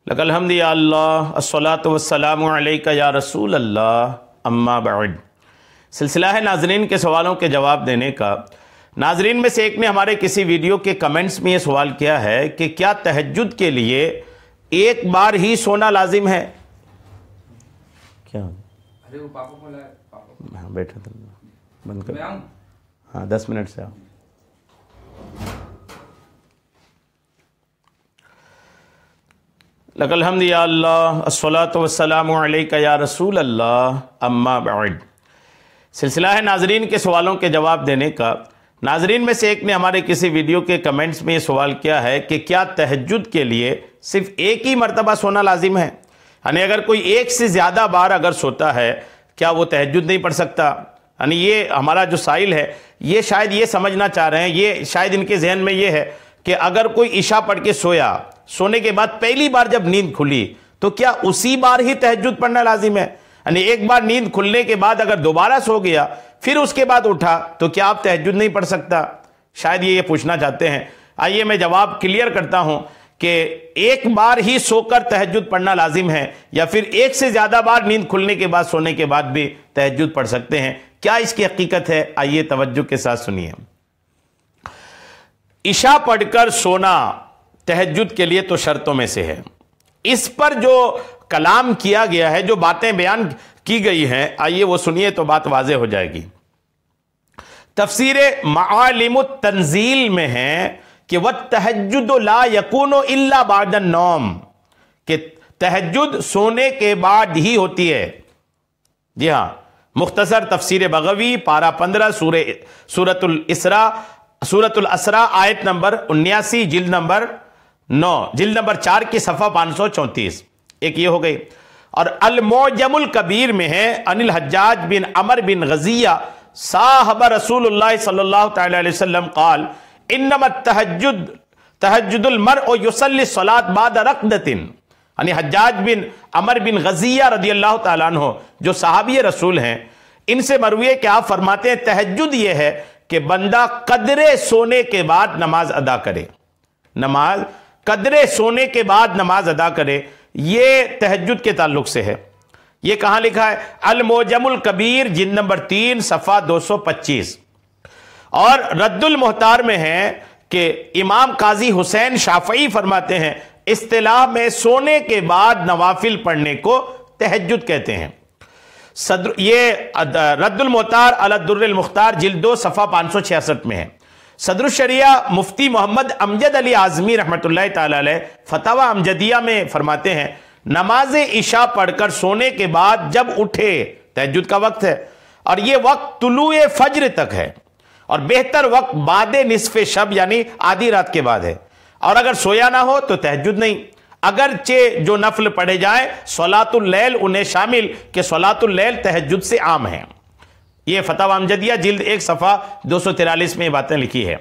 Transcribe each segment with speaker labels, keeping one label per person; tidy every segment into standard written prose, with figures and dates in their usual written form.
Speaker 1: लकल हम्दि या अल्लाह अस्सलातु वस्सलामु अलैका या रसूल अल्लाह अम्मा बाद। सिलसिला है नाजरीन के सवालों के जवाब देने का। नाजरीन में से एक ने हमारे किसी वीडियो के कमेंट्स में ये सवाल किया है कि क्या तहज्जुद के लिए एक बार ही सोना लाजिम है? क्या?
Speaker 2: अरे वो पापा को पापा।
Speaker 1: हाँ बैठा था, बंद कर।
Speaker 2: मैं आऊं?
Speaker 1: हाँ 10 मिनट से आओ। लकल हम्दि या अल्लाह अस्सलातु वस्सलामु अलैका या रसूल अल्लाह अम्मा बाद। सिलसिला है नाजरीन के सवालों के जवाब देने का। नाजरीन में से एक ने हमारे किसी वीडियो के कमेंट्स में ये सवाल किया है कि क्या तहज्जुद के लिए सिर्फ एक ही मरतबा सोना लाजिम है? यानी अगर कोई एक से ज़्यादा बार अगर सोता है क्या वो तहज्जुद नहीं पढ़ सकता? यानी ये हमारा जो साइल है ये शायद ये समझना चाह रहे हैं, ये शायद इनके जहन में ये है कि अगर कोई इशा पढ़ के सोया, सोने के बाद पहली बार जब नींद खुली तो क्या उसी बार ही तहज्जुद पढ़ना लाजिम है? यानी एक बार नींद खुलने के बाद अगर दोबारा सो गया फिर उसके बाद उठा तो क्या आप तहज्जुद नहीं पढ़ सकता? शायद ये पूछना चाहते हैं। आइए मैं जवाब क्लियर करता हूं कि एक बार ही सोकर तहज्जुद पढ़ना लाजिम है या फिर एक से ज्यादा बार नींद खुलने के बाद सोने के बाद भी तहज्जुद पढ़ सकते हैं। क्या इसकी हकीकत है? आइए तवज्जो के साथ सुनिए। इशा पढ़कर सोना तहज्जुद के लिए तो शर्तों में से है। इस पर जो कलाम किया गया है, जो बातें बयान की गई हैं, आइए वो सुनिए तो बात वाज़ेह हो जाएगी। तफसीर मालिमुत तंजील में है कि वह तहज्जुद ला यकूनो इल्ला बादन नौम, कि तहज्जुद सोने के बाद ही होती है। जी हाँ, मुख्तसर तफसीर बगवी पारा 15 सूरतुल असरा आयत नंबर 79 जिल्द नंबर 9 जिल्द नंबर 4 की सफ़ा 534। एक ये हो गई। और अल मोजमुल कबीर में है अनिल हज्जाज बिन अमर बिन गजिया साहब रसूलुल्लाह सल्लल्लाहु तआला अलैहि वसल्लम क़ाल इन्नमा तहज्जुदुल मर्अ युसल्ली सलात बाद रक़दतिन। यानी हज्जाज बिन अमर बिन गजिया रदियल्लाहु तआला अन्हु जो सहाबी रसूल हैं, इनसे मरवी है कि आप फरमाते हैं तहज्जुद ये है कि बंदा कदरे सोने के बाद नमाज अदा करे। नमाज कदरे सोने के बाद नमाज अदा करे, ये तहज्जुद के ताल्लुक से है। ये कहां लिखा है? अल मोजमुल कबीर जिल्द नंबर 3 सफ़ा 225। और रद्दुल मुहतार में है कि इमाम काजी हुसैन शाफई फरमाते हैं इस्तिलाह में सोने के बाद नवाफिल पढ़ने को तहज्जुद कहते हैं। ये रद्दुल मुहतार अला दुर्रुल मुख्तार जिल्द 2 सफ़ा 566 में है। सदरुल शरिया मुफ्ती मोहम्मद अमजद अली आज़मी रहमतुल्लाह ताला अलैह फतवा अमजदिया में फरमाते हैं नमाज इशा पढ़कर सोने के बाद जब उठे, तहज्जुद का वक्त है और यह वक्त तुलुए फज्र तक है और बेहतर वक्त बादे निस्फ़े शब यानी आधी रात के बाद है। और अगर सोया ना हो तो तहज्जुद नहीं, अगरचे जो नफल पढ़े जाए सलातुल लैल उन्हें शामिल कि सलातुल लैल तहज्जुद से आम है। ये फतवा अमजदिया जिल्द 1 सफ़ा 243 में बातें लिखी है।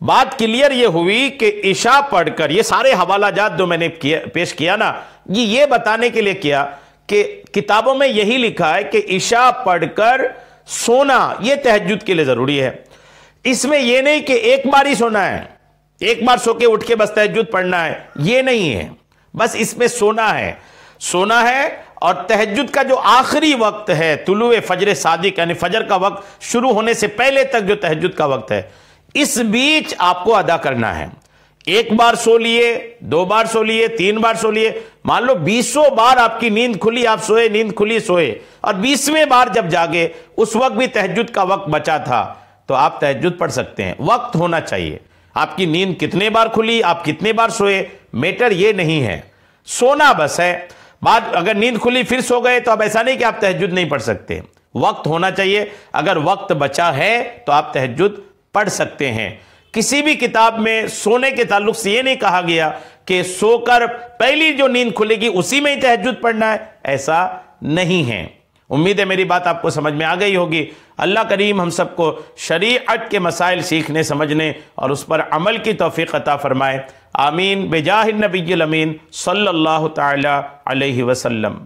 Speaker 1: बात क्लियर ये हुई कि इशा पढ़कर, ये सारे हवाला जात जो मैंने पेश किया ना, ये बताने के लिए किया कि किताबों में यही लिखा है कि इशा पढ़कर सोना ये तहज्जुद के लिए ज़रूरी है। इसमें यह नहीं कि एक बार ही सोना है, एक बार सो के उठ के बस तहज्जुद पढ़ना है, ये नहीं है। बस इसमें सोना है और तहज्जुद का जो आखिरी वक्त है तुलुए फजर सादिक यानी फजर का वक्त शुरू होने से पहले तक जो तहज्जुद का वक्त है, इस बीच आपको अदा करना है। एक बार सो लिए, 2 बार सो लिए, 3 बार सो लिए, मान लो 20 बार आपकी नींद खुली, आप सोए, नींद खुली सोए, और 20वें बार जब जागे उस वक्त भी तहज्जुद का वक्त बचा था तो आप तहज्जुद पढ़ सकते हैं। वक्त होना चाहिए। आपकी नींद कितने बार खुली, आप कितने बार सोए, मैटर ये नहीं है, सोना बस है। बात अगर नींद खुली फिर सो गए तो अब ऐसा नहीं कि आप तहज्जुद नहीं पढ़ सकते, वक्त होना चाहिए। अगर वक्त बचा है तो आप तहज्जुद पढ़ सकते हैं। किसी भी किताब में सोने के ताल्लुक से यह नहीं कहा गया कि सोकर पहली जो नींद खुलेगी उसी में ही तहज्जुद पढ़ना है, ऐसा नहीं है। उम्मीद है मेरी बात आपको समझ में आ गई होगी। अल्लाह करीम हम सबको शरीअत के मसाइल सीखने, समझने और उस पर अमल की तौफीक अता फरमाए। आमीन बेजाहिन नबिय्युल अमीन सल्लल्लाहु तआला अलैहि वसल्लम।